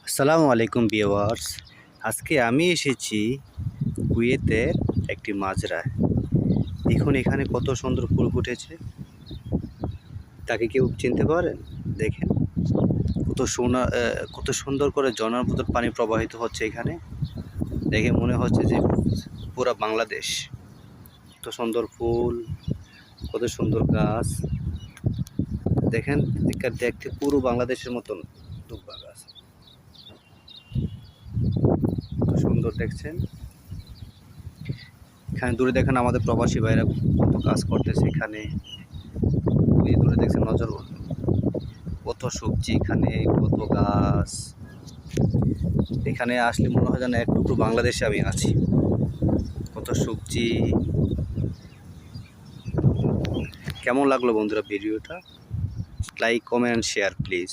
আসসালামু আলাইকুম ভিউয়ার্স। আজকে আমি এসেছি কুয়েতের একটি মাজরায়। দেখুন এখানে কত সুন্দর ফুল ফুটেছে। তাকে কেউ চিনতে পারেন? দেখেন কত সুন্দর করে ঝর্ণার মতন পানি প্রবাহিত হচ্ছে এখানে। দেখে মনে হচ্ছে যে পুরা বাংলাদেশ। কত সুন্দর ফুল, কত সুন্দর গাছ। দেখেন দেখতে পুরো বাংলাদেশের মতন দুব্বা গাছ। কত সুন্দর দেখছেন। এখানে দূরে দেখেন আমাদের প্রবাসী ভাইরা কত কাজ করতেছে এখানে। ওই দূরে দেখছেন নজর, কত সবজি এখানে, কত গাছ। এখানে আসলে মনে হয় যেন এক টুকরো বাংলাদেশে আমি আছি। কত সবজি। কেমন লাগলো বন্ধুরা ভিডিওটা? Like, comment, share please.